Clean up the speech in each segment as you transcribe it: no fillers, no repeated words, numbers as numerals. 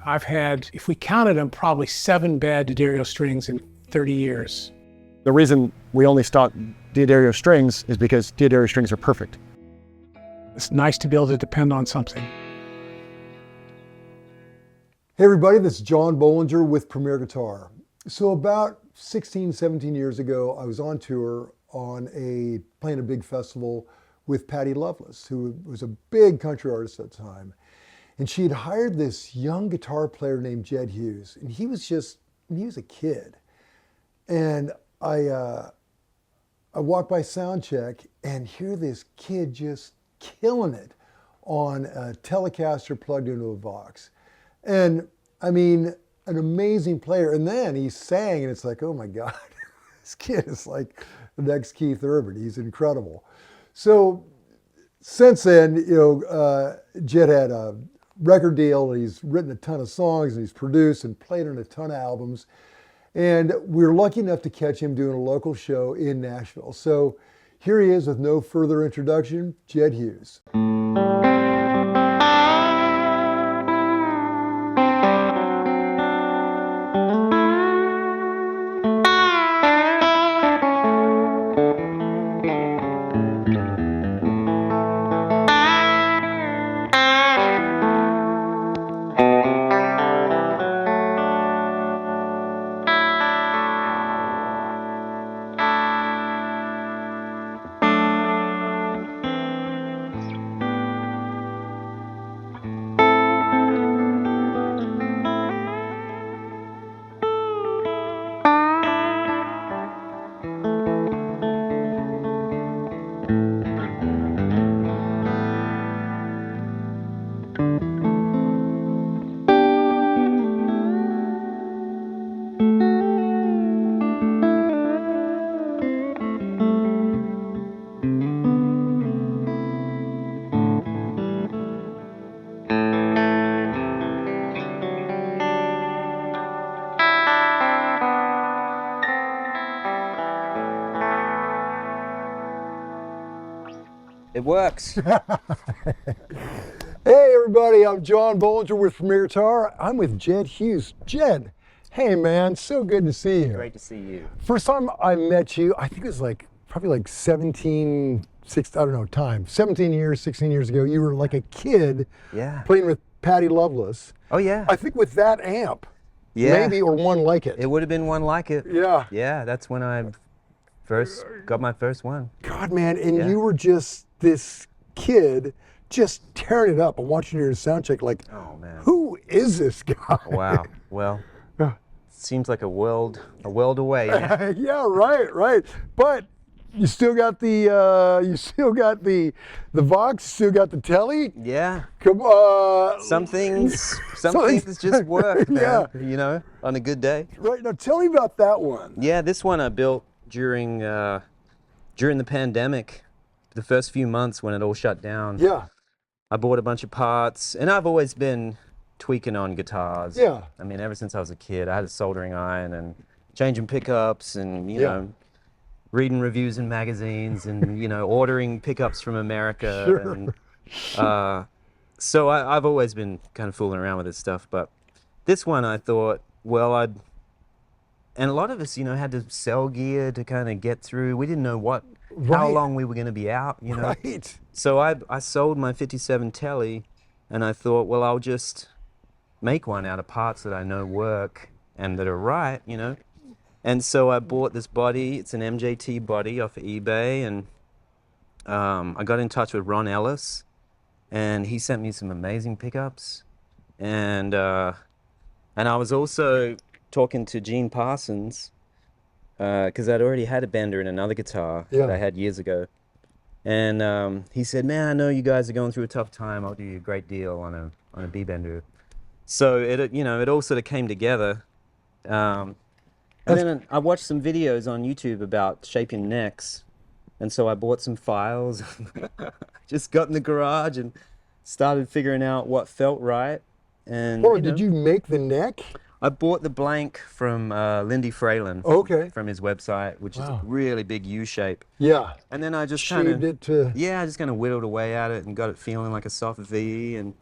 I've had, if we counted them, probably 7 bad D'Addario strings in 30 years. The reason we only stock D'Addario strings is because D'Addario strings are perfect. It's nice to be able to depend on something. Hey everybody, this is John Bohlinger with Premier Guitar. So about 16, 17 years ago, I was on tour playing a big festival with Patty Loveless, who was a big country artist at the time. And she had hired this young guitar player named Jedd Hughes. And he was a kid. And I walked by soundcheck and hear this kid just killing it on a Telecaster plugged into a Vox. And I mean, an amazing player. And then he sang and it's like, oh my God, this kid is like the next Keith Urban. He's incredible. So since then, Jedd had a record deal. He's written a ton of songs and he's produced and played on a ton of albums. And we were lucky enough to catch him doing a local show in Nashville. So here he is with no further introduction, Jedd Hughes. It works. Hey everybody, I'm John Bohlinger with Premier Guitar. I'm with Jedd Hughes. Jedd, hey man, so good to see you. Great to see you. First time I met you, I think it was probably 17 years, 16 years ago. You were like a kid, Yeah. playing with Patty Loveless. Oh yeah. I think with that amp, Yeah. maybe, or one like it. It would have been one like it. Yeah. Yeah, that's when I first got my first one. God, man, and Yeah. you were just this kid just tearing it up. I'm watching your sound check like, Oh man. who is this guy? Wow. Well, seems like a world away. Yeah. Yeah, right. But you still got the Vox, you still got the Telly. Yeah. Come on. Some things just work, man. Yeah. You know, on a good day. Right, now tell me about that one. Yeah, this one I built during the pandemic, the first few months when it all shut down. Yeah. I bought a bunch of parts, and I've always been tweaking on guitars. Yeah. I mean, ever since I was a kid, I had a soldering iron and changing pickups and, you know, reading reviews in magazines and, ordering pickups from America. Sure. And, so I've always been kind of fooling around with this stuff. But this one I thought, and a lot of us, had to sell gear to kind of get through. We didn't know how long we were going to be out, Right. So I sold my 57 Telly, and I thought, well, I'll just make one out of parts that I know work and that are right, And so I bought this body. It's an MJT body off of eBay, and I got in touch with Ron Ellis, and he sent me some amazing pickups. And I was also talking to Gene Parsons, because I'd already had a bender in another guitar that I had years ago. And he said, man, I know you guys are going through a tough time. I'll do you a great deal on a B-Bender. So it all sort of came together. And then I watched some videos on YouTube about shaping necks. And so I bought some files, just got in the garage and started figuring out what felt right. And did you make the neck? I bought the blank from Lindy Fralin. Okay. From his website, which is a really big U shape. Yeah. And then I just Shaved it to... Yeah, I just kind of whittled away at it and got it feeling like a soft V, and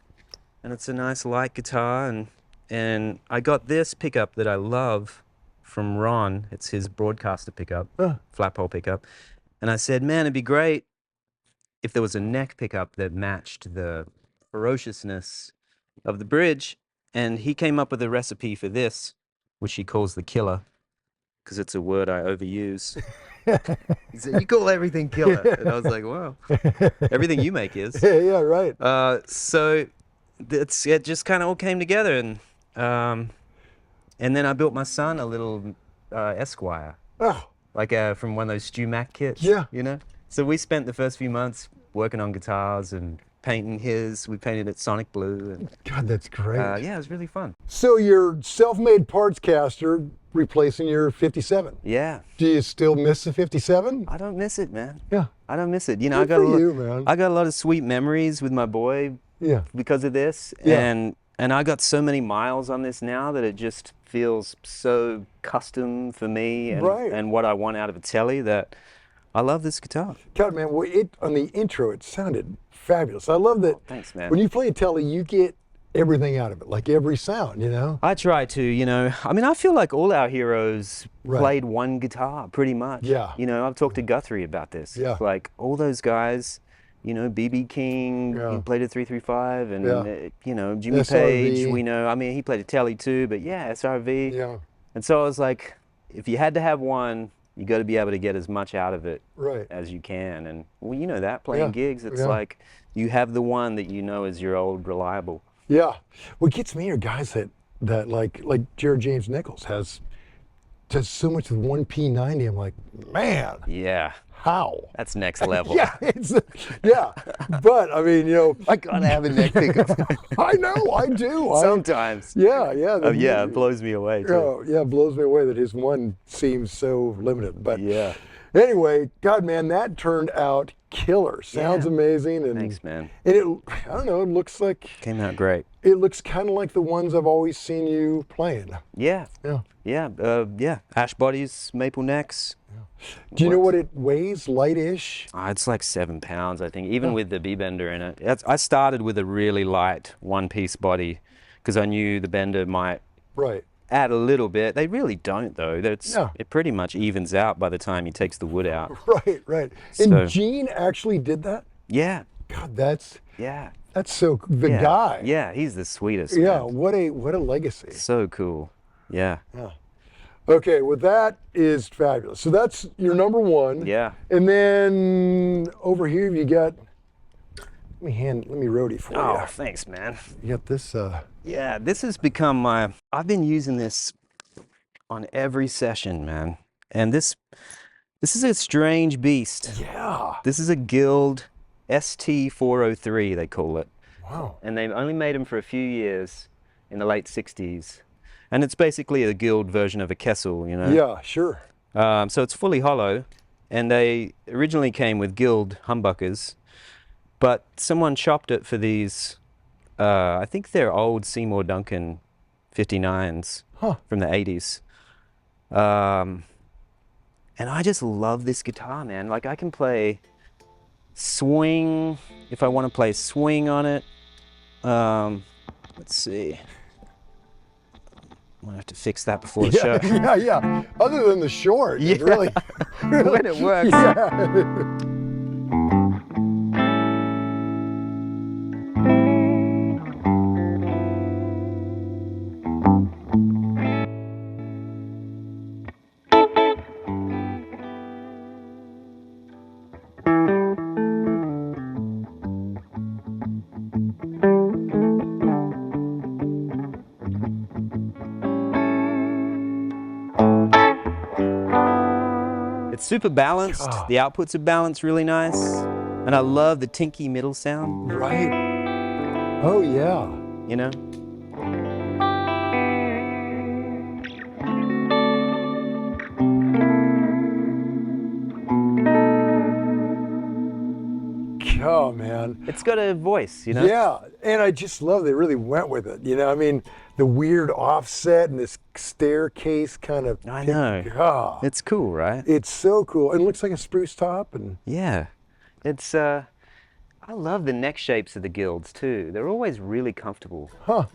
it's a nice light guitar, and and I got this pickup that I love from Ron. It's his broadcaster pickup, flat pole pickup. And I said, man, it'd be great if there was a neck pickup that matched the ferociousness of the bridge. And he came up with a recipe for this, which he calls the killer, because it's a word I overuse. He said, you call everything killer. And I was like, wow, everything you make is. Yeah, right. So it just kind of all came together. And then I built my son a little Esquire, like from one of those Stu Mac kits. Yeah. You know? So we spent the first few months working on guitars and painting his. We painted it Sonic Blue. And, God, that's great. yeah, it was really fun. So your self-made Partscaster replacing your 57. Yeah. Do you still miss the 57? I don't miss it, man. Yeah. I don't miss it. You know, Good for you, man. I got a lot of sweet memories with my boy Yeah. because of this. Yeah. And I got so many miles on this now that it just feels so custom for me and, Right. and what I want out of a telly that I love this guitar. God, man, well, on the intro, it sounded fabulous. I love that. Thanks, man. When you play a telly, you get everything out of it, like every sound, you know? I try to, you know, I mean, I feel like all our heroes Right. played one guitar pretty much. Yeah. You know, I've talked to Guthrie about this. Yeah. Like all those guys, you know, B.B. King, Yeah. he played a 335, and, Yeah. you know, Jimmy SRV. Page, we know, I mean, he played a telly too, but yeah, SRV. Yeah. And so I was like, if you had to have one, you got to be able to get as much out of it Right. as you can. And well, you know that, playing Yeah. gigs, it's Yeah. like you have the one that you know is your old reliable. Yeah. What gets me are guys that like Jared James Nichols does so much with one P90. I'm like, man, Yeah, how? that's next level. Yeah, yeah. But I mean, you know, I gotta have a neck pickup. I know, I do. Sometimes. Yeah. Oh yeah, it blows me away too. Oh, yeah, it blows me away that his one seems so limited. But Yeah. anyway, God, man, that turned out killer. Sounds Yeah. amazing. And, Thanks, man. And it, I don't know, it looks Came out great. kind of like the ones I've always seen you playing. Yeah. Yeah. Yeah. Ash bodies, maple necks. Do you know what it weighs, light-ish? It's like 7 pounds, I think, even with the B-Bender in it. I started with a really light one-piece body because I knew the Bender might Right. add a little bit. They really don't, though. It pretty much evens out by the time he takes the wood out. Right, right. So- And Gene actually did that? Yeah. God, that's Yeah. so, the Yeah. guy. Yeah, he's the sweetest. Yeah, man. what a legacy. So cool. Yeah. Yeah. Okay, well that is fabulous. So that's your number one. Yeah. And then over here you got, let me roadie for Oh, you. thanks, man. You got this, Yeah, this has become I've been using this on every session, man. And this is a strange beast. yeah. This is a Guild ST403, they call it. Wow. And they've only made them for a few years in the late 60s. And it's basically a Guild version of a Kessel, you know? Yeah, sure. So it's fully hollow. And they originally came with Guild humbuckers. But someone chopped it for these, I think they're old Seymour Duncan 59s from the 80s. And I just love this guitar, man. Like I can play swing, if I want to play swing on it. Let's see. I'm gonna have to fix that before the show. Yeah, yeah. Other than the short, it Yeah. really, When it works. yeah. It's super balanced. The outputs are balanced really nice. And I love the tinky middle sound, Right. Oh, yeah. you know? Oh, man. It's got a voice, you know? Yeah, and I just love they really went with it. You know, I mean, the weird offset and this staircase kind of. I know. God, It's cool, right? it's so cool. And it looks like a spruce top. And Yeah. It's, I love the neck shapes of the Guilds too. They're always really comfortable. huh,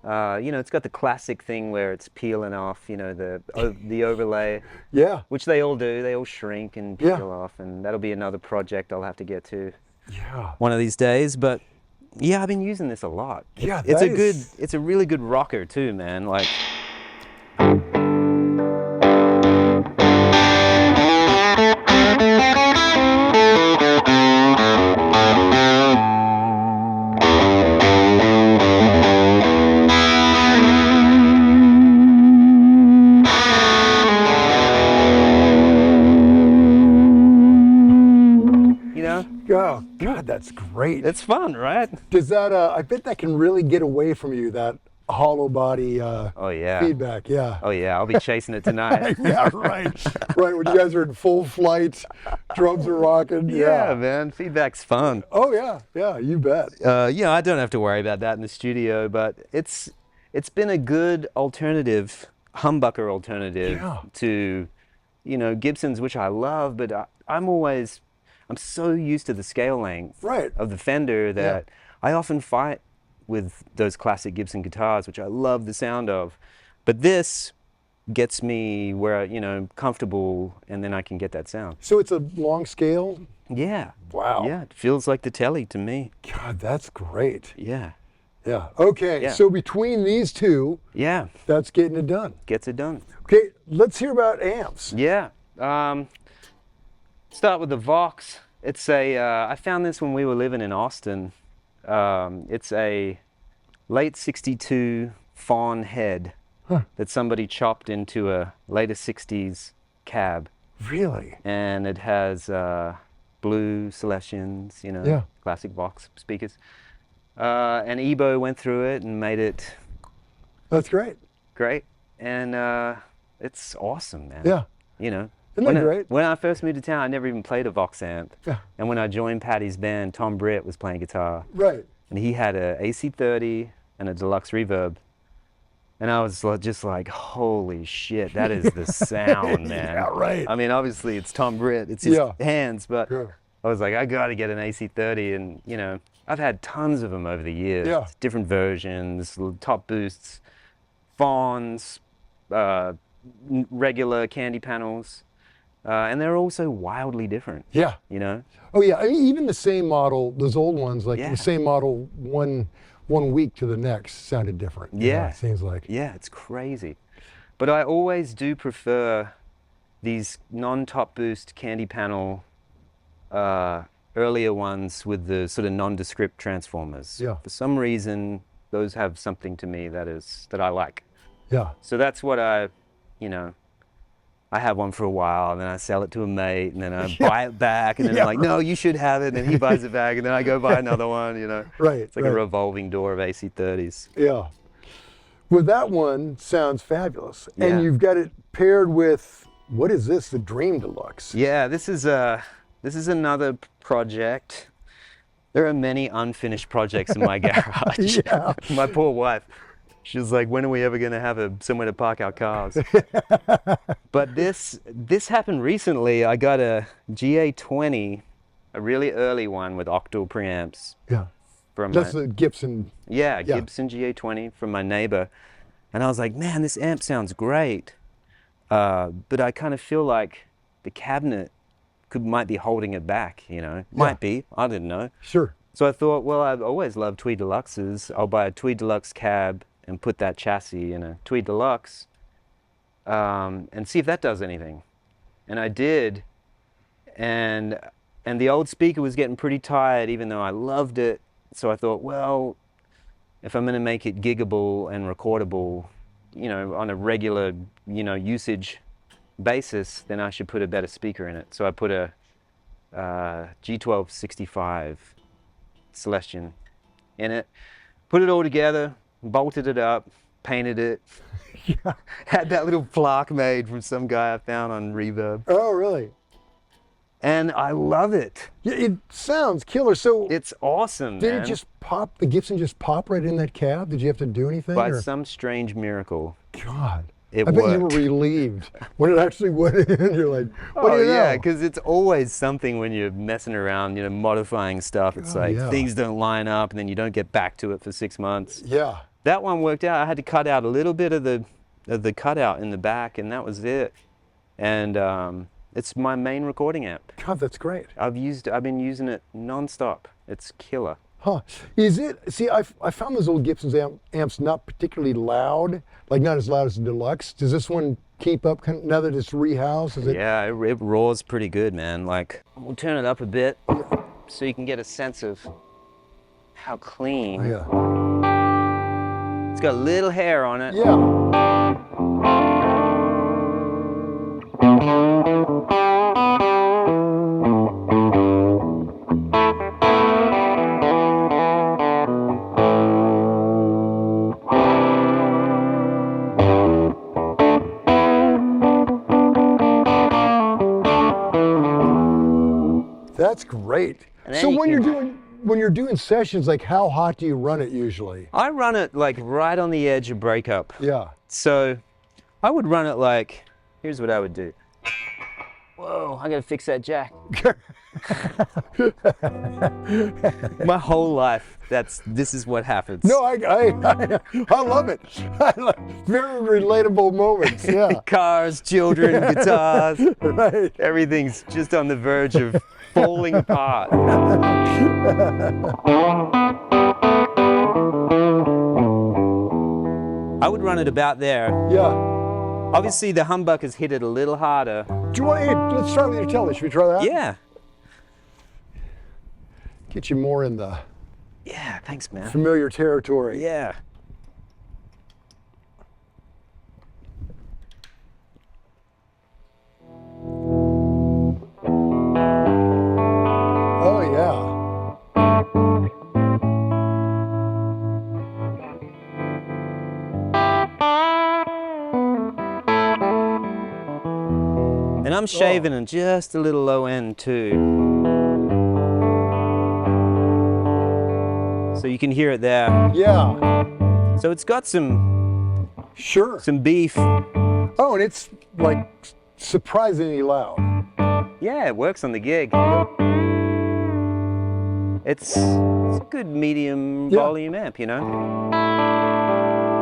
You know, it's got the classic thing where it's peeling off, you know, the overlay, Yeah. which they all do. They all shrink and peel Yeah. off, and that'll be another project I'll have to get to Yeah. one of these days. But yeah, I've been using this a lot. Yeah, It's a really good rocker too, man. Like. Oh, God, that's great. It's fun, right? Does that, I bet that can really get away from you, that hollow body Oh yeah. feedback. Yeah. Oh yeah, I'll be chasing it tonight. Yeah, right. Right, when you guys are in full flight, drums are rocking. Yeah, man, feedback's fun. Oh, yeah. Yeah, you bet. Yeah, I don't have to worry about that in the studio, but it's been a good alternative, humbucker alternative Yeah. to, you know, Gibsons, which I love, but I'm so used to the scale length Right. of the Fender that I often fight with those classic Gibson guitars, which I love the sound of. But this gets me where, you know, comfortable, and then I can get that sound. So it's a long scale? Yeah. Wow. Yeah, it feels like the Telly to me. God, that's great. Yeah. Yeah. Okay, Yeah. so between these two, Yeah, that's getting it done. gets it done. Okay, let's hear about amps. Yeah. Start with the Vox. It's I found this when we were living in Austin. It's a late 62 fawn head that somebody chopped into a later 60s cab. Really? And it has blue Celestians, you know, Yeah. classic Vox speakers. And Ebo went through it and made it That's great. great. And it's awesome, man. Yeah. You know. Isn't that great? When I first moved to town, I never even played a Vox amp. Yeah. And when I joined Patty's band, Tom Britt was playing guitar. Right. And he had a AC30 and a deluxe reverb. And I was just like, holy shit, that is the sound, man. Yeah, right. I mean, obviously it's Tom Britt, it's his hands, but Yeah. I was like, I gotta get an AC30. And, you know, I've had tons of them over the years. Yeah. Different versions, top boosts, fawns, regular candy panels. And they're also wildly different, Yeah. you know? Oh, yeah. I mean, even the same model, those old ones, like Yeah. the same model one week to the next sounded different. you know, Yeah. it seems like. Yeah, it's crazy. But I always do prefer these non-top boost candy panel earlier ones with the sort of nondescript transformers. Yeah. For some reason, those have something to me that I like. Yeah. So that's what you know, I have one for a while, and then I sell it to a mate, and then I buy it back, and then I'm like, no, you should have it, and then he buys it back, and then I go buy another one, you know. Right. It's like a revolving door of AC30s. Yeah. Well, that one sounds fabulous. Yeah. And you've got it paired with, what is this? The Dream Deluxe. Yeah, this is another project. There are many unfinished projects in my garage. Yeah. My poor wife. She was like, when are we ever going to have somewhere to park our cars? But this happened recently. I got a GA20, a really early one with octal preamps. Yeah. From That's the Gibson. Yeah, Gibson GA20 from my neighbor. And I was like, man, this amp sounds great. But I kind of feel like the cabinet might be holding it back, you know. Might be, I didn't know. Sure. So I thought, well, I've always loved Tweed Deluxes. I'll buy a Tweed Deluxe cab and put that chassis in a Tweed Deluxe and see if that does anything. And I did. And the old speaker was getting pretty tired, even though I loved it. So I thought, well, if I'm going to make it giggable and recordable, you know, on a regular, you know, usage basis, then I should put a better speaker in it. So I put a G1265 Celestion in it, put it all together, bolted it up, painted it, had that little plaque made from some guy I found on Reverb. Oh, really? And I love it. Yeah, it sounds killer. So It's awesome, did man. it just pop, the Gibson just pop right in that cab? Did you have to do anything? By or? some strange miracle, God. it I bet you worked. were relieved when it actually went in. You're like, what do you know? Yeah, because it's always something when you're messing around, you know, modifying stuff. It's Oh, like yeah. things don't line up, and then you don't get back to it for 6 months. Yeah. that one worked out. I had to cut out a little bit of the cutout in the back, and that was it. And it's my main recording amp. God, that's great. I've been using it non-stop. It's killer. Huh. Is it, see, I found those old Gibson's amps not particularly loud, like not as loud as the Deluxe. Does this one keep up now that it's rehoused? Is it? Yeah, it roars pretty good, man. Like, we'll turn it up a bit so you can get a sense of how clean. Yeah. It's got a little hair on it. Yeah. That's great. So when you're doing sessions, like how hot do you run it usually? I run it like right on the edge of breakup. Yeah. So I would run it like, here's what I would do. Whoa, I gotta fix that jack. My whole life, this is what happens. No, I love it. Very relatable moments. Yeah. Cars, children, guitars, Right. everything's just on the verge of falling apart. I would run it about there. Yeah. Obviously, the humbuckers hit it a little harder. Do you want? Hey, let's try with your telly. Should we try that? Yeah. Get you more in the Yeah, thanks, man. familiar territory. Yeah. Oh yeah. And I'm shaving in just a little low end too. So you can hear it there. Yeah. So it's got some Sure. beef. Oh, and it's like surprisingly loud. Yeah, it works on the gig. It's a good medium Yeah. volume amp, you know?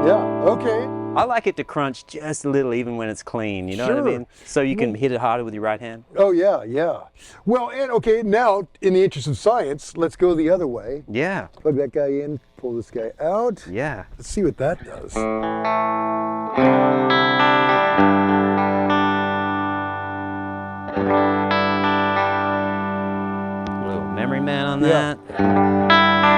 Yeah. Okay. I like it to crunch just a little even when it's clean, you know what I Sure. mean? So you can hit it harder with your right hand. Oh yeah. Yeah. Well, and okay. Now, in the interest of science, let's go the other way. Yeah, Plug that guy in. Pull this guy out. yeah. Let's see what that does. A little memory man on Yeah. that.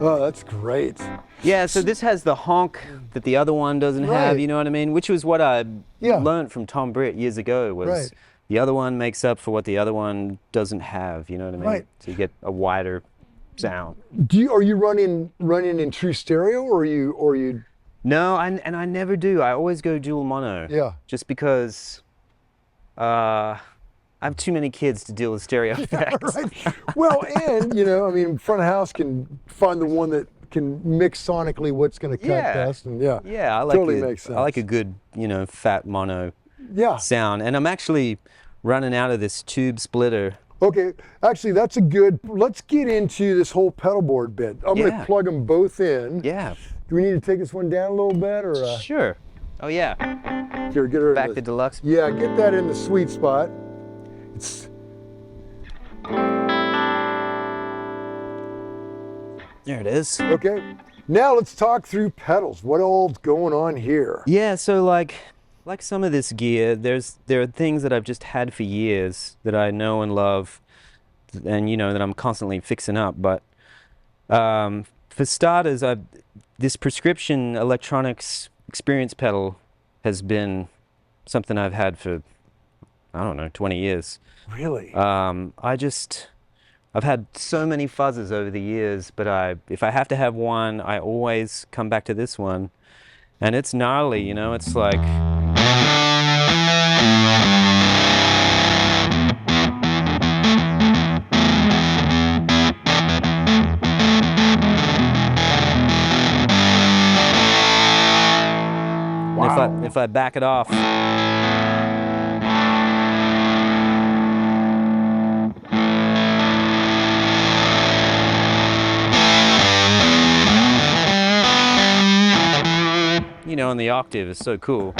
Oh, that's great. Yeah, so this has the honk that the other one doesn't have, Right. you know what I mean? Which was what I Yeah. learned from Tom Britt years ago, was Right. the other one makes up for what the other one doesn't have, you know what I mean? Right. So you get a wider sound. Are you running in true stereo, or are you? No, and I never do. I always go dual mono. Yeah. Just because I have too many kids to deal with stereo effects. Right. Well, and I mean, front of house can find the one that can mix sonically what's going to cut Yeah. best, and yeah. Yeah, I like Totally it. makes sense. I like a good, fat mono Yeah. sound. And I'm actually running out of this tube splitter. Okay. Actually, that's a good. Let's get into this whole pedal board bit. I'm going Yeah. to plug them both in. Yeah. Do we need to take this one down a little bit, or Sure. Oh yeah. here, get her in Back the- the deluxe. Yeah, get that in the sweet spot. It's There it is. okay. Now let's talk through pedals. What all's going on here? Yeah, so like some of this gear, there are things that I've just had for years that I know and love, and that I'm constantly fixing up. But for starters, this prescription electronics experience pedal has been something I've had for, I don't know, 20 years. Really? I've had so many fuzzes over the years, but if I have to have one, I always come back to this one. And it's gnarly, it's like... if I back it off. You know, and the octave is so cool.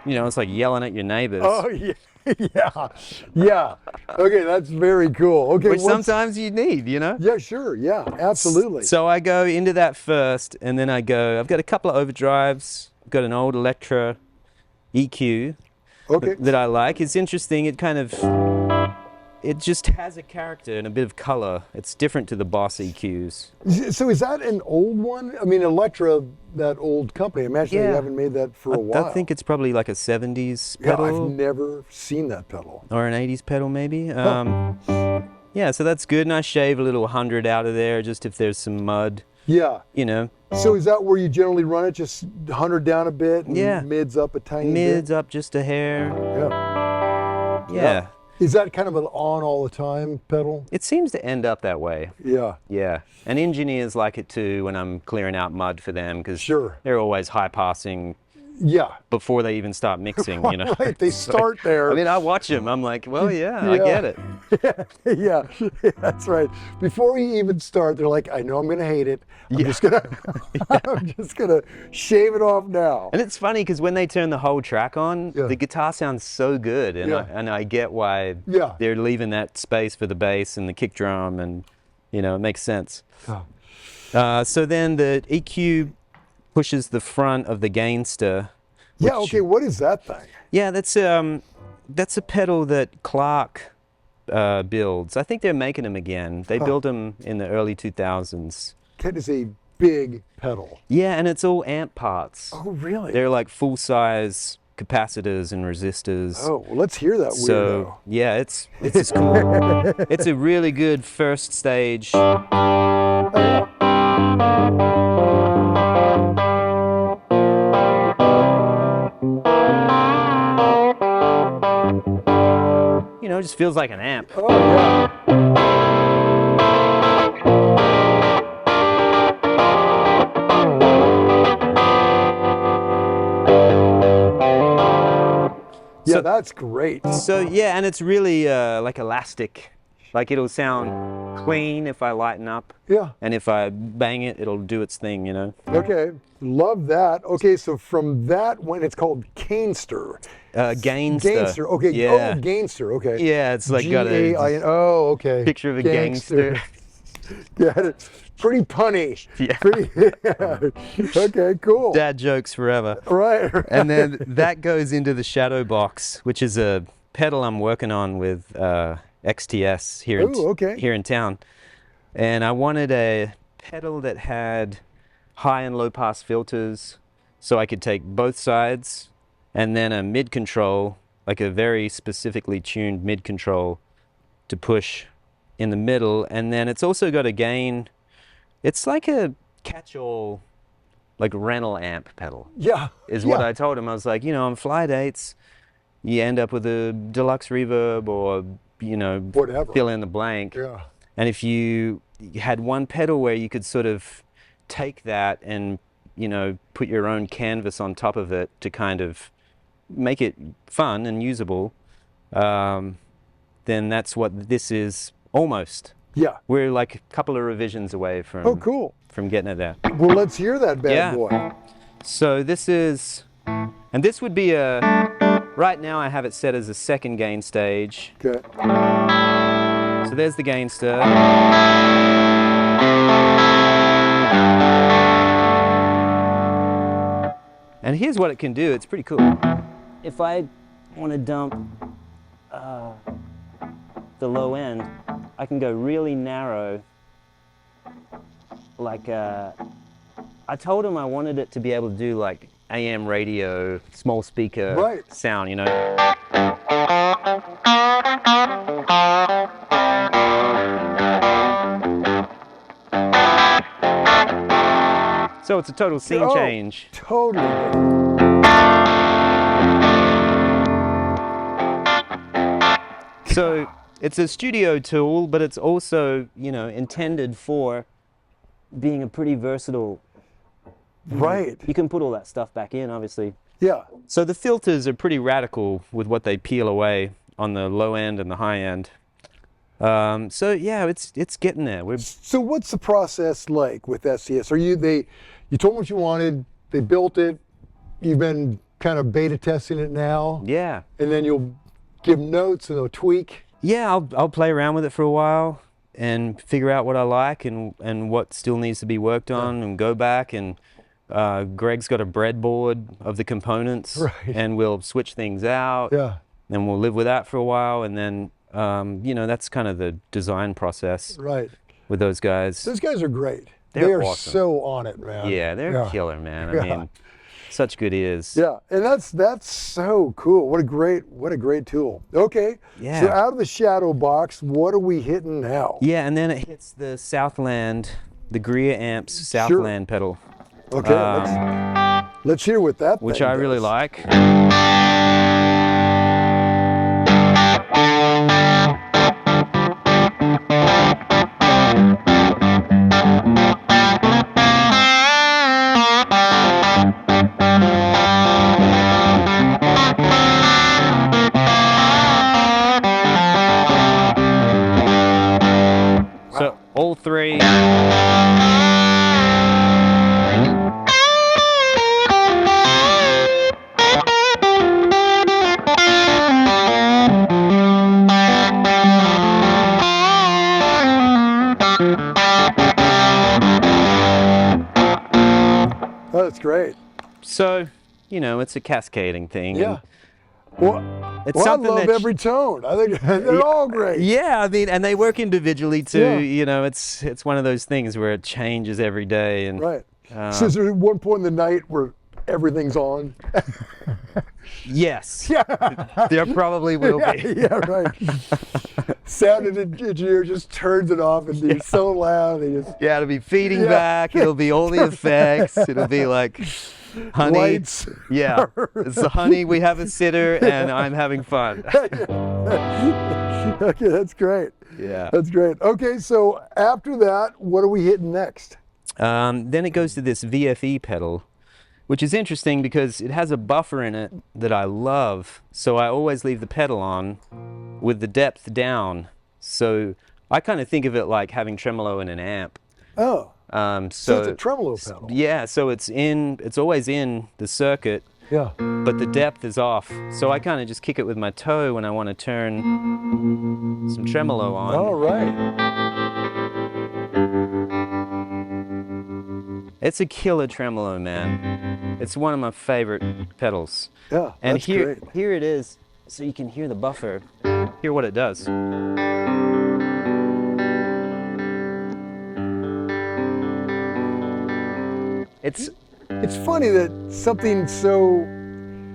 You know, it's like yelling at your neighbors. Oh yeah, yeah, yeah. Okay, that's very cool. Okay, Which sometimes you need, you know? Yeah, sure. Yeah, absolutely. So I go into that first, and then I've got a couple of overdrives. I've got an old Electra EQ Okay. that I like. It's interesting. It just has a character and a bit of color. It's different to the Boss EQs. So is that an old one? I mean, Electra, that old company. I imagine they haven't made that for a while. I think it's probably like a 70s Yeah, pedal. I've never seen that pedal. Or an 80s pedal maybe. Yeah, so that's good. And I shave a little 100 out of there just if there's some mud, Yeah. you know. So is that where you generally run it? Just 100 down a bit and Yeah. mids up a tiny Mids bit? up just a hair. Yeah. Yeah. Is that kind of an on all the time pedal? It seems to end up that way. Yeah. Yeah. And engineers like it too when I'm clearing out mud for them because Sure. they're always high passing Yeah. before they even start mixing, you know. Right, they start there. I mean, I watch them. I'm like, well, yeah, I get it. Yeah, that's right. Before you even start, they're like, I know I'm gonna hate it. I'm just gonna shave it off now. And it's funny because when they turn the whole track on, Yeah. the guitar sounds so good, and Yeah. I get why Yeah. they're leaving that space for the bass and the kick drum, and you know, it makes sense. Oh. So then the EQ pushes the front of the gainster. Yeah, okay, what is that thing? Yeah, that's a pedal that Clark builds. I think they're making them again. They built them in the early 2000s. That is a big pedal. Yeah, and it's all amp parts. Oh, really? They're like full-size capacitors and resistors. Oh, well, let's hear that weirdo. So yeah, it's just cool. It's a really good first stage. You know, it just feels like an amp. Oh, yeah. Yeah, that's great. So yeah, and it's really like elastic. Like it'll sound clean if I lighten up. Yeah. And if I bang it, it'll do its thing, you know. Okay, love that. Okay, so from that, when it's called Gainster. Gainster. Gainster, okay. Yeah. Oh, Gainster, okay. Yeah, it's like got a G-A-I-N, oh, okay. picture of a gangster. Got it. Pretty punny. Yeah. Pretty, okay, cool. Dad jokes forever. Right. And then that goes into the shadow box, which is a pedal I'm working on with XTS here, here in town. And I wanted a pedal that had high and low pass filters so I could take both sides, and then a mid control, like a very specifically tuned mid control to push in the middle. And then it's also got a gain. It's like a catch-all, like rental amp pedal. Yeah. Is what I told him. I was like, you know, on fly dates, you end up with a deluxe reverb or, you know, whatever. Fill in the blank. Yeah. And if you had one pedal where you could sort of take that and, you know, put your own canvas on top of it to kind of make it fun and usable, then that's what this is almost. Yeah. We're like a couple of revisions away from, Oh, cool. from getting it there. Well, let's hear that bad Yeah. boy. So this is, and this would be a, right now I have it set as a second gain stage. Okay. So there's the gainster. And here's what it can do, it's pretty cool. If I want to dump the low end, I can go really narrow. Like, I told him I wanted it to be able to do like AM radio, small speaker sound, you know. So it's a total scene change. Totally. So it's a studio tool, but it's also, you know, intended for being a pretty versatile. Right. You can put all that stuff back in, obviously. Yeah. So the filters are pretty radical with what they peel away on the low end and the high end. So yeah, it's getting there. So what's the process like with SCS? You told them what you wanted, they built it, you've been kind of beta testing it now, Yeah. and then you'll give them notes and they'll tweak. Yeah, I'll play around with it for a while and figure out what I like and what still needs to be worked on, and go back and Greg's got a breadboard of the components, Right. and we'll switch things out. Yeah. And we'll live with that for a while, and then you know, that's kind of the design process Right. with those guys. Those guys are great. They're They are awesome. so on it, man. Yeah, they're killer, man. I Yeah. mean, such good ears. Yeah, and that's so cool. What a great tool. Okay. Yeah. So out of the shadow box, what are we hitting now? Yeah, and then it hits the Southland, the Greer Amps Southland pedal, Okay. Let's hear what that which thing I really does. like. So all three. Oh, that's great. So, you know, it's a cascading thing. Yeah. and Well, It's I something love that every tone. I think they're all great. Yeah, I mean, and they work individually too. Yeah. You know, it's one of those things where it changes every day. And Right. So is there one point in the night where everything's on? yes, there probably will be. Yeah, right. Sound engineer just turns it off and it's so loud. They just Yeah, it'll be feeding Yeah. back. It'll be all the effects. It'll be like, honey. lights. Yeah, it's the honey. We have a sitter, and I'm having fun. Okay, that's great. Yeah. That's great. Okay, so after that, what are we hitting next? Then it goes to this VFE pedal, which is interesting because it has a buffer in it that I love. So I always leave the pedal on with the depth down. So I kind of think of it like having tremolo in an amp. Oh, so it's a tremolo pedal. Yeah, so it's always in the circuit, Yeah. but the depth is off. So I kind of just kick it with my toe when I want to turn some tremolo on. All right. It's a killer tremolo, man. It's one of my favorite pedals. Yeah, And that's here, great. here it is, so you can hear the buffer. Hear what it does. It's funny that something so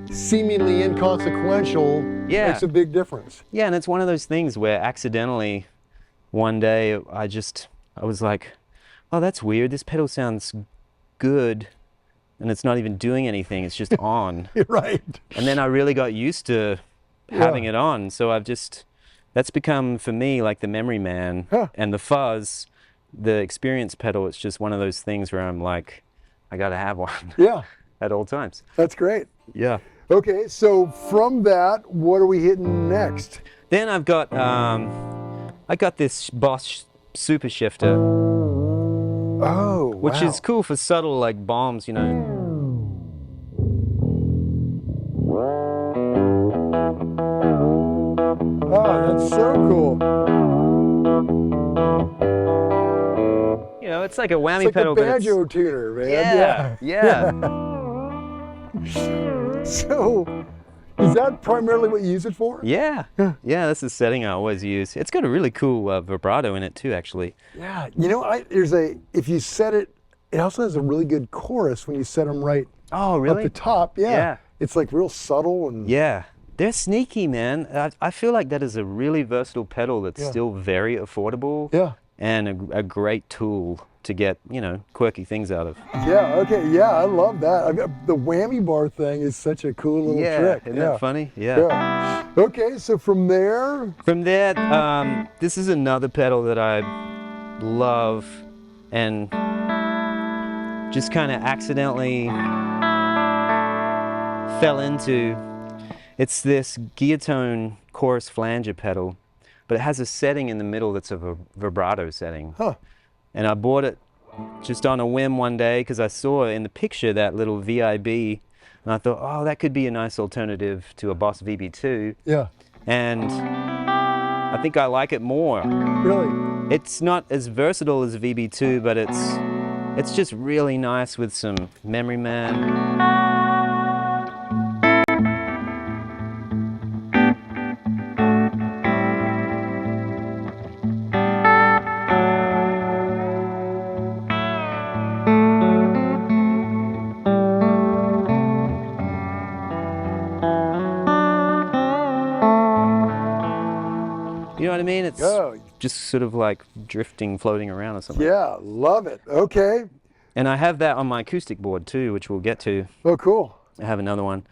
seemingly inconsequential Yeah. makes a big difference. Yeah, and it's one of those things where accidentally one day I was like, oh, that's weird. This pedal sounds good, and it's not even doing anything. It's just on. You're right. And then I really got used to having it on. So that's become for me like the memory man. Huh. And the fuzz, the experience pedal, it's just one of those things where I'm like, I gotta have one Yeah, at all times. that's great. Yeah. Okay, so from that, what are we hitting next? Then I got this Bosch Super Shifter, Oh, which wow. is cool for subtle like bombs, you know. Oh, that's so cool. You know, it's like a whammy It's like pedal, a but banjo tuner, man. yeah. So, is that primarily what you use it for? Yeah, that's the setting I always use. It's got a really cool vibrato in it too, actually. Yeah. You know, if you set it, it also has a really good chorus when you set them right Oh, up really? the top. Yeah. Yeah. It's like real subtle and Yeah, they're sneaky, man. I feel like that is a really versatile pedal that's still very affordable. Yeah. And a great tool to get, you know, quirky things out of. Yeah, okay, yeah, I love that. The whammy bar thing is such a cool little trick. Isn't that funny? Yeah. Okay, so from there, From there, this is another pedal that I love, and just kind of accidentally fell into. It's this Guillotone chorus flanger pedal, but it has a setting in the middle that's a vibrato setting. Huh. And I bought it just on a whim one day because I saw in the picture that little VIB, and I thought, oh, that could be a nice alternative to a Boss VB2. Yeah. And I think I like it more. Really? It's not as versatile as a VB2, but it's just really nice with some Memory Man. You know what I mean? It's just sort of like drifting, floating around or something. Yeah, love it. Okay. And I have that on my acoustic board too, which we'll get to. Oh, cool. I have another one.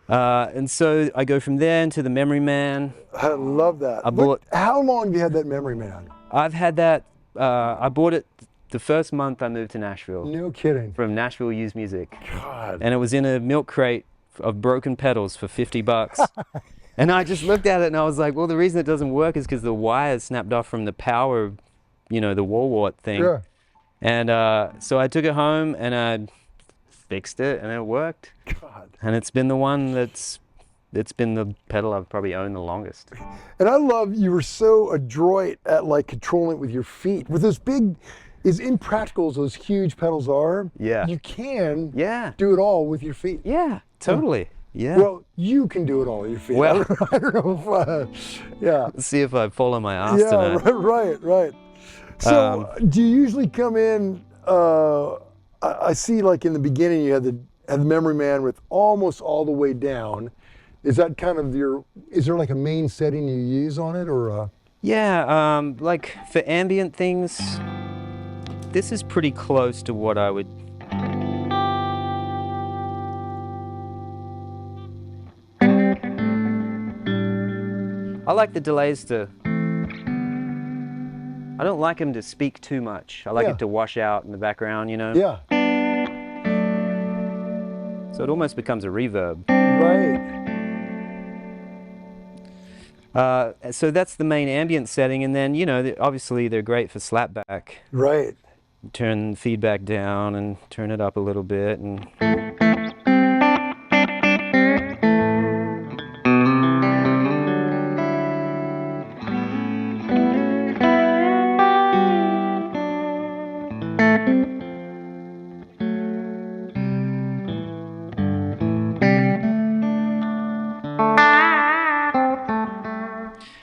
And so I go from there into the Memory Man. I love that. How long have you had that Memory Man? I've had that, I bought it the first month I moved to Nashville. No kidding. From Nashville Used Music. God. And it was in a milk crate of broken pedals for $50. And I just looked at it and I was like, well, the reason it doesn't work is because the wire snapped off from the power, you know, the wall wart thing. Sure. And so I took it home and I fixed it and it worked. God. And it's been the one it's been the pedal I've probably owned the longest. And I love you were so adroit at like controlling it with your feet. With those big, as impractical as those huge pedals are, Yeah. you can Yeah. do it all with your feet. Yeah, totally. Yeah. Well, you can do it all with your feet. Well. I don't know if, yeah. Let's see if I follow my ass Yeah, tonight. right. So do you usually come in, I see like in the beginning you had the Memory Man with almost all the way down. Is that kind of is there like a main setting you use on it or? Yeah, like for ambient things, this is pretty close to what I would. I like the delays to. I don't like them to speak too much. I like it to wash out in the background, you know? Yeah. So it almost becomes a reverb. Right. So that's the main ambient setting, and then, you know, obviously they're great for slapback. Right. Turn the feedback down and turn it up a little bit. And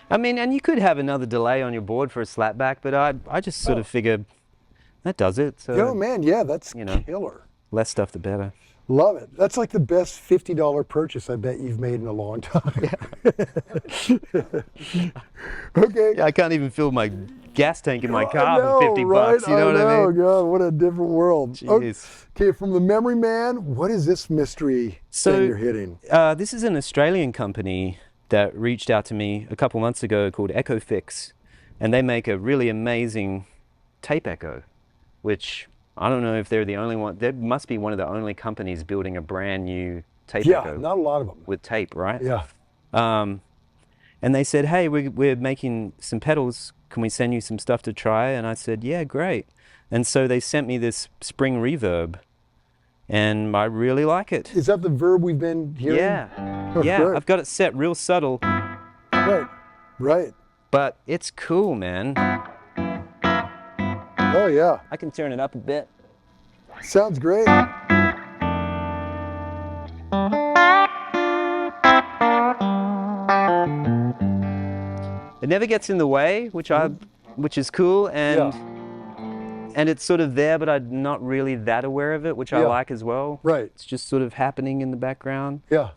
I mean, and you could have another delay on your board for a slapback, but I just sort of figured that does it. So, Oh man, yeah, that's know. killer. Less stuff the better. Love it. That's like the best $50 purchase I bet you've made in a long time. Okay. Yeah, I can't even fill my gas tank in my car know, for $50. right? You know what I mean? God, what a different world. Jeez. Okay, from the Memory Man, what is this mystery thing you're hitting? This is an Australian company that reached out to me a couple months ago called Echofix, and they make a really amazing tape echo, which I don't know if they're the only one. They must be one of the only companies building a brand new tape echo. Yeah, not a lot of them. With tape, right? Yeah. And they said, hey, we're making some pedals. Can we send you some stuff to try? And I said, yeah, great. And so they sent me this spring reverb, and I really like it. Is that the verb we've been hearing? Yeah. Oh, yeah, great. I've got it set real subtle. Right. But it's cool, man. Oh yeah. I can turn it up a bit. Sounds great. It never gets in the way, which is cool, and it's sort of there, but I'm not really that aware of it, which I like as well. Right. It's just sort of happening in the background. Yeah.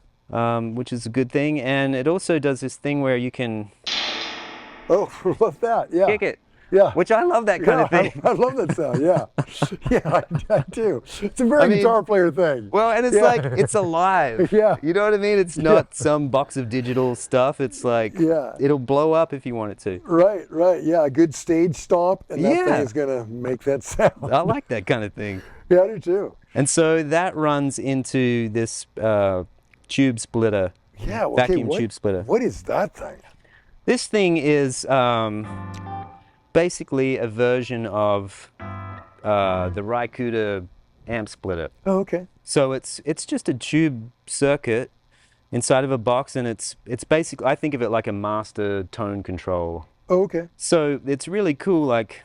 Which is a good thing, and it also does this thing where you can love that. Yeah. kick it. Yeah. Which I love that kind of thing. I love that sound. Yeah. Yeah, I do. It's a very guitar player thing. Well, and it's like, it's alive. Yeah. You know what I mean? It's not some box of digital stuff. It's like, it'll blow up if you want it to. Right. Yeah, a good stage stomp, and that thing is going to make that sound. I like that kind of thing. Yeah, I do too. And so that runs into this tube splitter, Yeah, okay, vacuum tube splitter. What is that thing? This thing is basically a version of the Rycuda amp splitter. Oh, okay. So it's just a tube circuit inside of a box, and it's basically, I think of it like a master tone control. Oh, okay. So it's really cool, like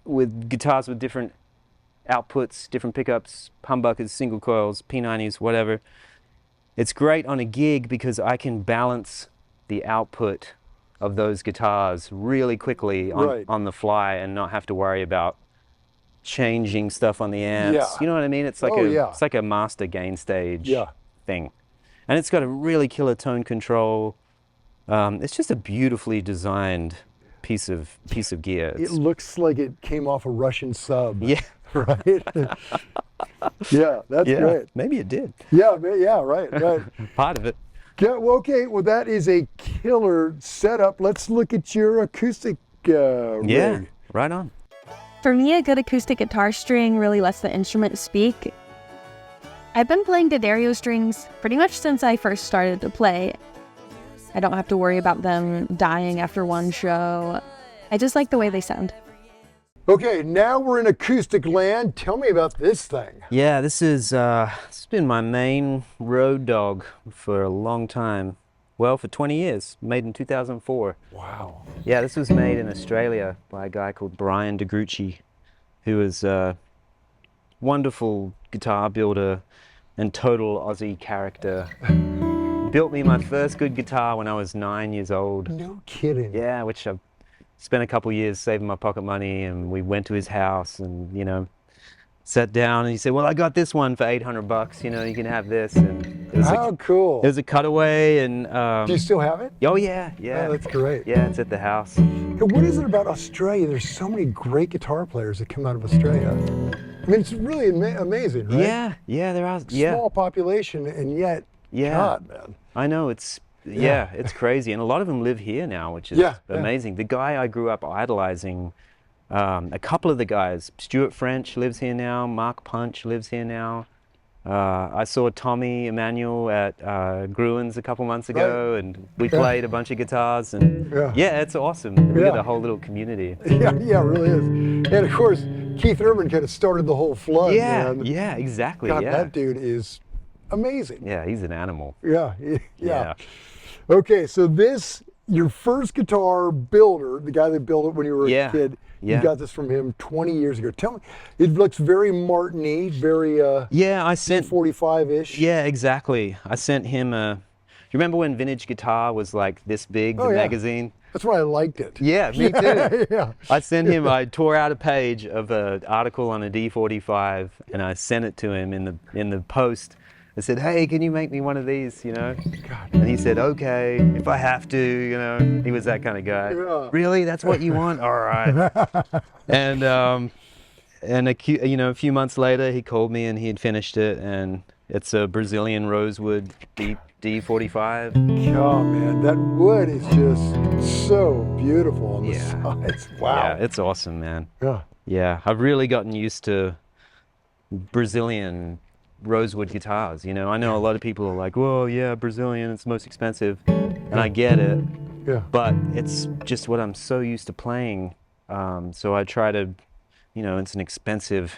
with guitars with different outputs, different pickups, humbuckers, single coils, P90s, whatever. It's great on a gig because I can balance the output of those guitars really quickly on the fly and not have to worry about changing stuff on the amps. Yeah. You know what I mean? It's like it's like a master gain stage thing. And it's got a really killer tone control. It's just a beautifully designed piece of gear. It looks like it came off a Russian sub. Yeah. Right? Yeah, that's great. Maybe it did. Yeah, right. Part of it. Yeah, well, okay, well, that is a killer setup. Let's look at your acoustic rig. Right on. For me, a good acoustic guitar string really lets the instrument speak. I've been playing D'Addario strings pretty much since I first started to play. I don't have to worry about them dying after one show. I just like the way they sound. Okay, now we're in acoustic land. Tell me about this thing. Yeah, this is it's been my main road dog for a long time. Well, for 20 years, made in 2004. Wow. Yeah, this was made in Australia by a guy called Brian DeGruchy, who is a wonderful guitar builder and total Aussie character. Built me my first good guitar when I was 9 years old. No kidding. Yeah, which I've spent a couple years saving my pocket money, and we went to his house and, you know, sat down and he said, well, I got this one for $800, you know, you can have this. And it was cool. It was a cutaway, and Do you still have it? oh yeah. Oh, that's great. Yeah, it's at the house. What is it about Australia? There's so many great guitar players that come out of Australia. I mean, it's really amazing, right? Yeah, there are. Small population, and yet, God, man. I know, it's it's crazy, and a lot of them live here now, which is amazing. The guy I grew up idolizing, a couple of the guys, Stuart French lives here now, Mark Punch lives here now. I saw Tommy Emmanuel at Gruen's a couple months ago, and we played a bunch of guitars, and it's awesome. We got a whole little community. Yeah, it really is. And of course, Keith Urban kind of started the whole flood. Man. Yeah, exactly. God, that dude is amazing. Yeah, he's an animal. Yeah. Okay, so this, your first guitar builder, the guy that built it when you were a kid, you got this from him 20 years ago. Tell me, it looks very Martin-y, very I sent D-45-ish. Yeah, exactly. I sent him a. You remember when vintage guitar was like this big, the magazine? That's why I liked it. Yeah, me too. Yeah. I sent him. I tore out a page of an article on a D-45, and I sent it to him in the post. I said, hey, can you make me one of these, you know? God. And he said, okay, if I have to, you know. He was that kind of guy. Yeah. Really? That's what you want? All right. And a few months later, he called me and he had finished it, and it's a Brazilian rosewood D-45. Oh, man, that wood is just so beautiful on the sides. Wow. Yeah, it's awesome, man. Yeah. Yeah, I've really gotten used to Brazilian rosewood guitars, you know. I know a lot of people are like, well, yeah, Brazilian, it's the most expensive, and I get it, but it's just what I'm so used to playing, so I try to, you know, it's an expensive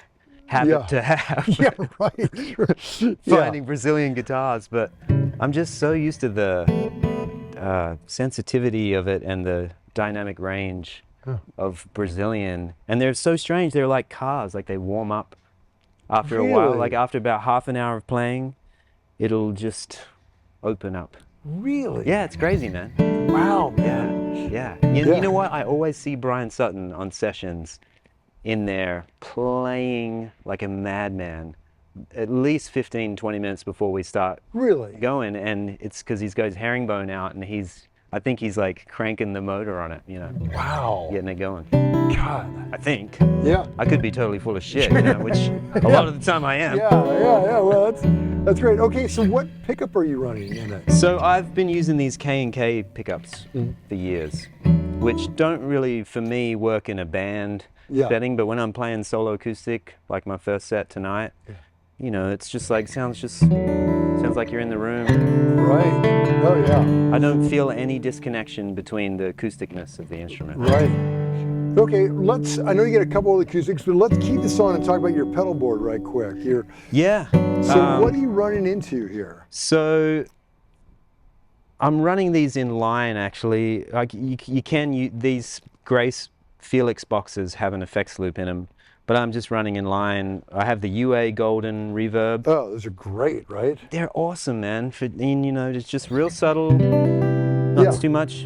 habit to have. Yeah, right. Finding Brazilian guitars, but I'm just so used to the sensitivity of it and the dynamic range of Brazilian, and they're so strange. They're like cars, like they warm up after a while, like after about half an hour of playing, it'll just open up. Really? Yeah, it's crazy, man. Wow, man. Yeah. You know what? I always see Brian Sutton on sessions in there playing like a madman at least 15, 20 minutes before we start going. And it's because he's got his herringbone out, and I think he's like cranking the motor on it, you know. Wow. Getting it going. God. I think. Yeah. I could be totally full of shit, you know, which a lot of the time I am. Yeah. Well, that's great. Okay, so what pickup are you running in it? So I've been using these K&K pickups for years, which don't really, for me, work in a band. Yeah. setting, but when I'm playing solo acoustic, like my first set tonight, you know, it's just like, sounds like you're in the room. Right. Oh yeah. I don't feel any disconnection between the acousticness of the instrument. Right. Okay, I know you got a couple of acoustics, but let's keep this on and talk about your pedal board right quick. Yeah. So what are you running into here? So I'm running these in line, actually. Like these Grace Felix boxes have an effects loop in them, but I'm just running in line. I have the UA Golden reverb. Oh, those are great, right? They're awesome, man. You know, it's just real subtle, not too much.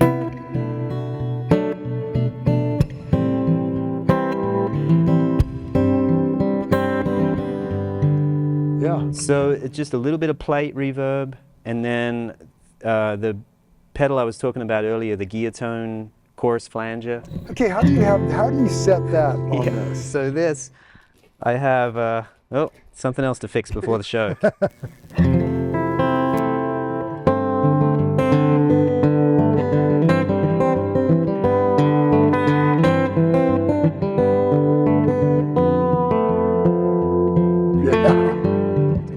Yeah. So it's just a little bit of plate reverb, and then the pedal I was talking about earlier, the Guillotone chorus flanger. Okay, how do you set that on this? So this, I have something else to fix before the show.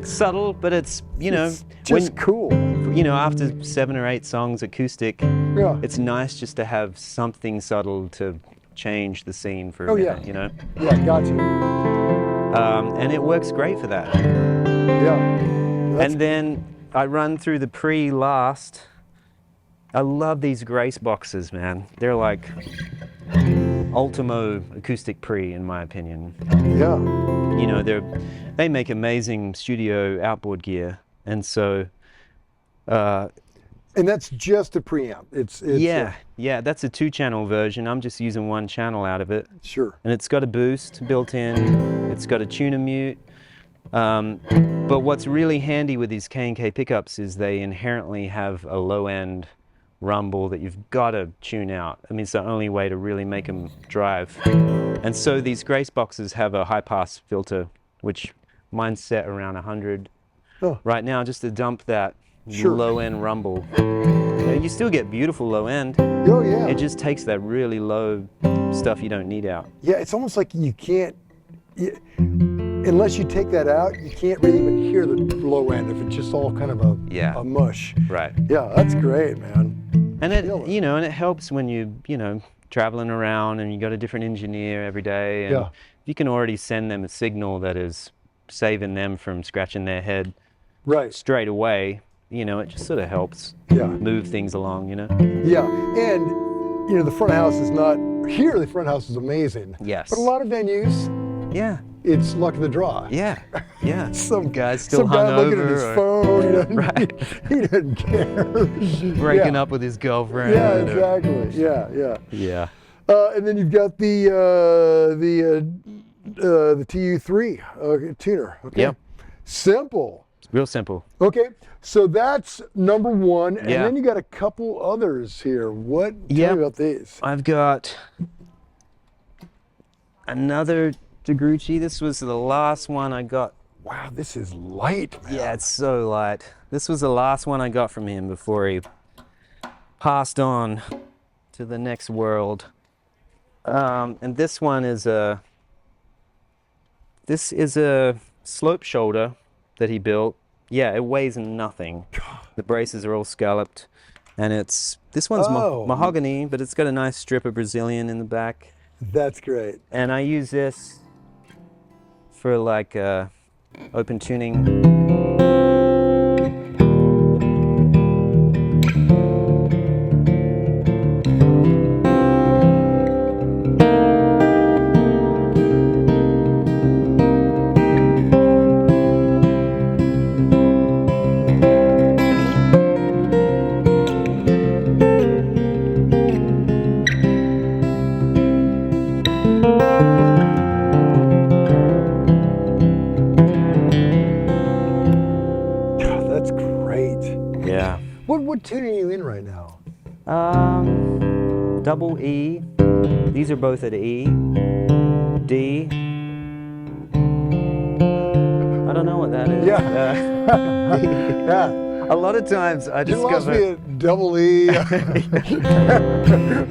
Subtle, but it's, you know, It's just cool. You know, after 7 or 8 songs acoustic, it's nice just to have something subtle to change the scene for a minute, you know? Yeah, got you. And it works great for that. Yeah. And then I run through the pre last. I love these Grace boxes, man. They're like ultimo acoustic pre, in my opinion. Yeah. You know, they make amazing studio outboard gear, and so. And that's just a preamp. It's yeah, that's a 2-channel version. I'm just using 1 channel out of it. Sure. And it's got a boost built in. It's got a tuner mute. But what's really handy with these K&K pickups is they inherently have a low-end rumble that you've got to tune out. I mean, it's the only way to really make them drive. And so these Grace boxes have a high-pass filter, which mine's set around 100 right now, just to dump that low-end rumble. You still get beautiful low-end. Oh yeah. It just takes that really low stuff you don't need out. Yeah, it's almost like you can't, unless you take that out, you can't really even hear the low end if it's just all kind of a mush. Right. Yeah, that's great, man. And it, you know, and it helps when you know, traveling around and you got a different engineer every day, and you can already send them a signal that is saving them from scratching their head straight away. You know, it just sort of helps move things along, you know? Yeah, and, you know, the front house is not, here the front house is amazing. Yes. But a lot of venues, it's luck of the draw. Yeah, yeah. Some guy's still some guy looking at his hungover. phone, he doesn't care. Breaking up with his girlfriend. Yeah, exactly, yeah. Yeah. And then you've got the TU3 tuner, okay? Yep. Simple. Real simple. Okay, so that's number 1, and then you got a couple others here. Tell me about these. I've got another DeGruchy. This was the last one I got. Wow, this is light, man. Yeah, it's so light. This was the last one I got from him before he passed on to the next world. And this one is a slope shoulder that he built. Yeah, it weighs nothing. The braces are all scalloped, and this one's mahogany, but it's got a nice strip of Brazilian in the back. That's great. And I use this for like open tuning. What tune are you in right now? Double E. These are both at E. D. I don't know what that is. Yeah. A lot of times I discover. You lost me at double E.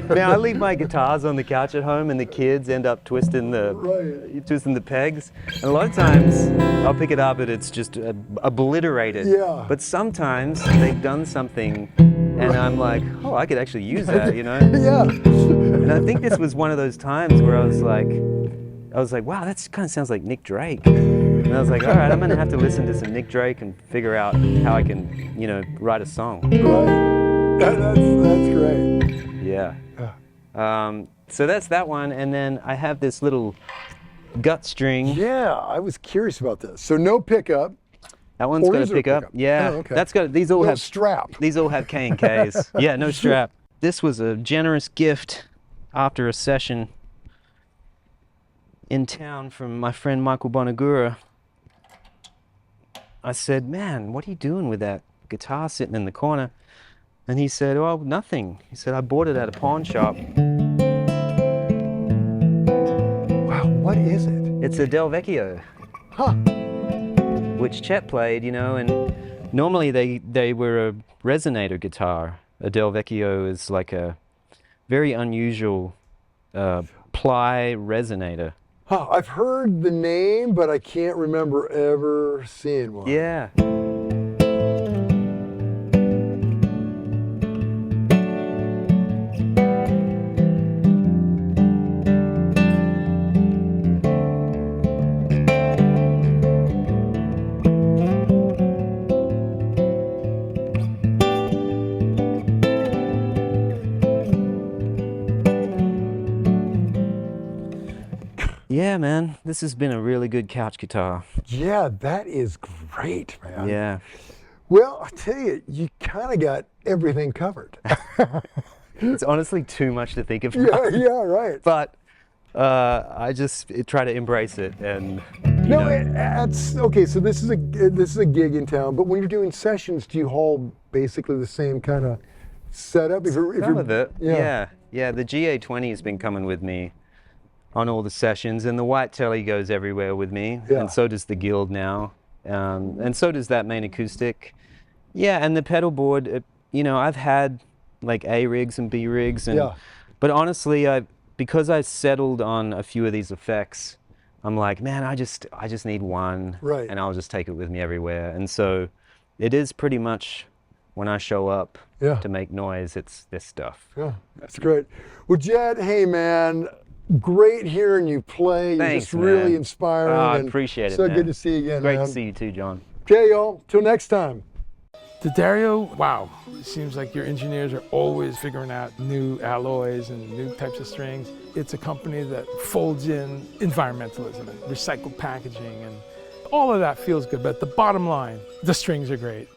Now I leave my guitars on the couch at home, and the kids end up twisting the pegs. And a lot of times I'll pick it up and it's just obliterated. Yeah. But sometimes they've done something, and I'm like, oh, I could actually use that, you know? Yeah. And I think this was one of those times where I was like, wow, that kind of sounds like Nick Drake. And I was like, all right, I'm gonna have to listen to some Nick Drake and figure out how I can, you know, write a song. Right. That's great. Yeah. So that's that one, and then I have this little gut string. Yeah, I was curious about this. So no pickup. That one's Or got a is there a pickup. pickup? Yeah. Oh, okay. That's got. These all No have strap. These all have K and Ks. Yeah, no strap. This was a generous gift after a session in town from my friend Michael Bonagura. I said, man, what are you doing with that guitar sitting in the corner? And he said, oh, nothing. He said, I bought it at a pawn shop. Wow, what is it? It's a Del Vecchio. Huh. Which Chet played, you know, and normally they were a resonator guitar. A Del Vecchio is like a very unusual ply resonator. Huh, I've heard the name, but I can't remember ever seeing one. Yeah. Yeah, man, this has been a really good couch guitar. Yeah, that is great, man. Yeah. Well, I tell you, you kind of got everything covered. It's honestly too much to think about. Yeah, right. But I just try to embrace it, and you No, know. that's okay. So this is a gig in town, but when you're doing sessions, do you haul basically the same kind of setup? If Some of it, yeah. yeah. The GA20 has been coming with me on all the sessions, and the white telly goes everywhere with me, Yeah. and so does the Guild now, and so does that main acoustic. Yeah, and the pedal board, you know, I've had like A rigs and B rigs, and Yeah. but honestly, because I settled on a few of these effects, I'm like, man, I just need one, Right. and I'll just take it with me everywhere. And so it is pretty much when I show up Yeah. to make noise, it's this stuff. Yeah, that's great. Well, Jedd, hey man, great hearing you play. You're Thanks, just really man. inspiring. Oh, I and appreciate it, So man. good to see you again, Great man. to see you too, John. Okay, y'all. Till next time. The Dario, wow, it seems like your engineers are always figuring out new alloys and new types of strings. It's a company that folds in environmentalism and recycled packaging, and all of that feels good, but the bottom line, the strings are great.